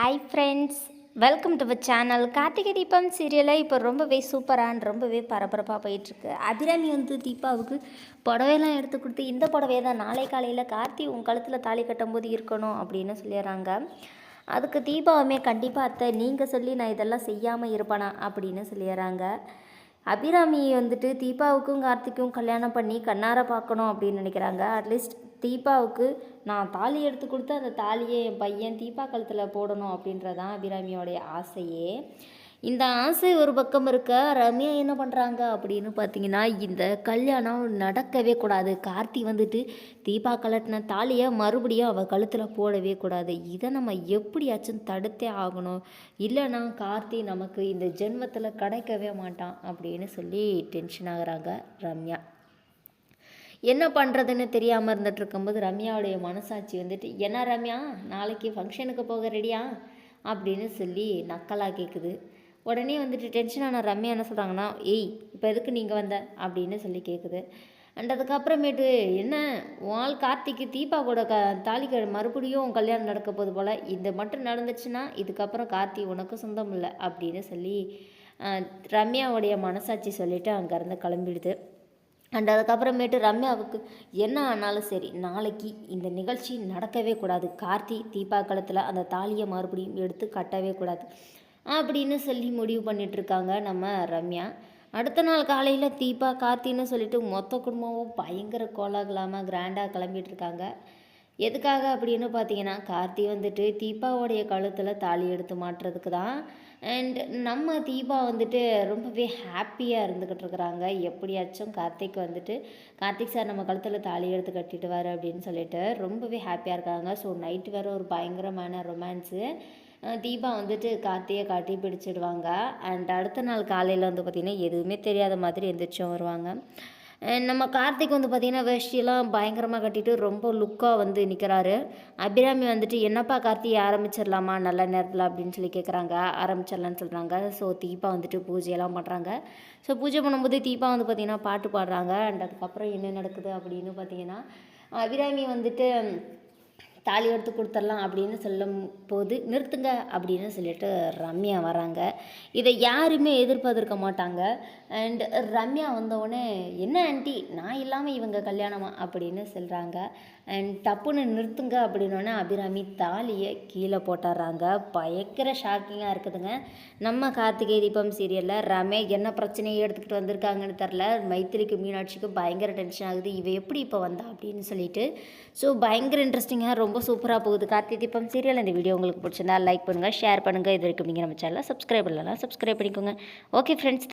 Hi friends, welcome to channel. Karthigai Deepam சீரியலில் இப்போ ரொம்பவே சூப்பரான ரொம்பவே பரபரப்பாக போயிட்டுருக்கு. அபிராமி தீபாவுக்கு புடவையெல்லாம் எடுத்து கொடுத்து இந்த புடவையை தான் நாளை காலையில் கார்த்தி உன் கழுத்தில் தாலி கட்டும்போது இருக்கணும் அப்படின்னு சொல்லிடுறாங்க. அதுக்கு தீபாவுமே கண்டிப்பாக அத்தை நீங்கள் சொல்லி நான் இதெல்லாம் செய்யாமல் இருப்பேனா அப்படின்னு சொல்லிடுறாங்க. அபிராமி தீபாவுக்கும் கார்த்திக்கும் கல்யாணம் பண்ணி கண்ணார பார்க்கணும் அப்படின்னு நினைக்கிறாங்க. அட்லீஸ்ட் தீபாவுக்கு நான் தாலி எடுத்து கொடுத்து அந்த தாலியை என் பையன் தீபா கழுத்தில் போடணும் அப்படின்றதான் அபிராமியோடைய ஆசையே. இந்த ஆசை ஒரு பக்கம் இருக்க, ரம்யா என்ன பண்ணுறாங்க அப்படின்னு பார்த்தீங்கன்னா, இந்த கல்யாணம் நடக்கவே கூடாது. கார்த்தி தீபா கலட்டின தாலியை மறுபடியும் அவள் கழுத்தில் போடவே கூடாது. இதை நம்ம எப்படியாச்சும் தடுத்தே ஆகணும், இல்லைன்னா கார்த்தி நமக்கு இந்த ஜென்மத்தில் கிடைக்கவே மாட்டான் அப்படின்னு சொல்லி டென்ஷன் ஆகுறாங்க ரம்யா. என்ன பண்ணுறதுன்னு தெரியாமல் இருந்துட்டு இருக்கும்போது ரம்யாவுடைய மனசாட்சி என்ன ரம்யா நாளைக்கு ஃபங்க்ஷனுக்கு போக ரெடியா அப்படின்னு சொல்லி நக்கலாக கேட்குது. உடனே டென்ஷனான ரம்யா என்ன சொல்கிறாங்கன்னா, ஏய் இப்போ எதுக்கு நீங்கள் வந்த அப்படின்னு சொல்லி கேட்குது. அண்ட் அதுக்கப்புறமேட்டு என்ன வால் கார்த்திக்கு தீபா கூட தாலிக்கு மறுபடியும் கல்யாணம் நடக்க போது போல், இது மட்டும் நடந்துச்சுன்னா இதுக்கப்புறம் கார்த்தி உனக்கு சொந்தம் இல்லை அப்படின்னு சொல்லி ரம்யாவுடைய மனசாட்சி சொல்லிவிட்டு அங்கேருந்து கிளம்பிடுது. அண்ட் அதுக்கப்புறமேட்டு ரம்யாவுக்கு என்ன ஆனாலும் சரி நாளைக்கு இந்த நிகழ்ச்சி நடக்கவே கூடாது, கார்த்தி தீபா கழுத்தில் அந்த தாலியை மறுபடியும் எடுத்து கட்டவே கூடாது அப்படின்னு சொல்லி முடிவு பண்ணிகிட்ருக்காங்க நம்ம ரம்யா. அடுத்த நாள் காலையில் தீபா கார்த்தின்னு சொல்லிட்டு மொத்த குடும்பமும் பயங்கர கோலாகலாமல் கிராண்டாக கிளம்பிகிட்ருக்காங்க. எதுக்காக அப்படின்னு பார்த்தீங்கன்னா, கார்த்தி தீபாவோடைய கழுத்தில் தாலி எடுத்து மாட்டுறதுக்கு தான். அண்ட் நம்ம தீபா ரொம்பவே ஹாப்பியாக இருந்துக்கிட்டு இருக்கிறாங்க. எப்படியாச்சும் கார்த்திக் சார் நம்ம கழுத்தில் தாலி எடுத்து கட்டிடுவார் அப்படின்னு சொல்லிட்டு ரொம்பவே ஹாப்பியாக இருக்காங்க. ஸோ நைட்டு வேறு ஒரு பயங்கரமான ரொமான்ஸு. தீபா கார்த்தியை காட்டி பிடிச்சிடுவாங்க. அண்ட் அடுத்த நாள் காலையில் பார்த்திங்கன்னா எதுவுமே தெரியாத மாதிரி எந்திரிச்சும் வருவாங்க. நம்ம கார்த்திக் பார்த்திங்கன்னா வேஷ்டியெல்லாம் பயங்கரமாக கட்டிட்டு ரொம்ப லுக்காக நிற்கிறாரு. அபிராமி என்னப்பா கார்த்தி ஆரம்பிச்சிடலாமா நல்ல நேரத்தில் அப்படின்னு சொல்லி கேட்குறாங்க. ஆரம்பிச்சிடலான்னு சொல்கிறாங்க. ஸோ தீபா பூஜையெல்லாம் பண்ணுறாங்க. ஸோ பூஜை பண்ணும்போது தீபா பார்த்திங்கன்னா பாட்டு பாடுறாங்க. அண்ட் அதுக்கப்புறம் என்ன நடக்குது அப்படின்னு பார்த்திங்கன்னா, அபிராமி தாலி எடுத்து கொடுத்துடலாம் அப்படின்னு சொல்லும் போது நிறுத்துங்க அப்படின்னு சொல்லிட்டு ரம்யா வராங்க. இதை யாருமே எதிர்பார்த்திருக்க மாட்டாங்க. அண்ட் ரம்யா வந்தவுடனே என்ன ஆண்டி நான் இல்லாமல் இவங்க கல்யாணமா அப்படின்னு சொல்கிறாங்க. அண்ட் டப்புன்னு நிறுத்துங்க அப்படின்னோடனே அபிராமி தாலியை கீழே போட்டுடுறாங்க. பயங்கர ஷாக்கிங்காக இருக்குதுங்க. நம்ம கார்த்திகை தீபம் சீரியலில் ரமே என்ன பிரச்சனையை எடுத்துக்கிட்டு வந்திருக்காங்கன்னு தெரில. மைத்திரிக்கு மீனாட்சிக்கு பயங்கர டென்ஷன் ஆகுது, இவ எப்படி இப்போ வந்தா அப்படின்னு சொல்லிட்டு. ஸோ பயங்கர இன்ட்ரெஸ்டிங்காக ரொம்ப சூப்பராக போகுது கார்த்திகை தீபம் சீரியல். இந்த வீடியோ உங்களுக்கு பிடிச்சிருந்தா லைக் பண்ணுங்கள், ஷேர் பண்ணுங்கள். இது வரைக்கும் நீங்கள் நம்ம சேனலை சப்ஸ்கிரைப் பண்ணலாம், சப்ஸ்கிரைப் பண்ணிக்கோங்க. Okay friends.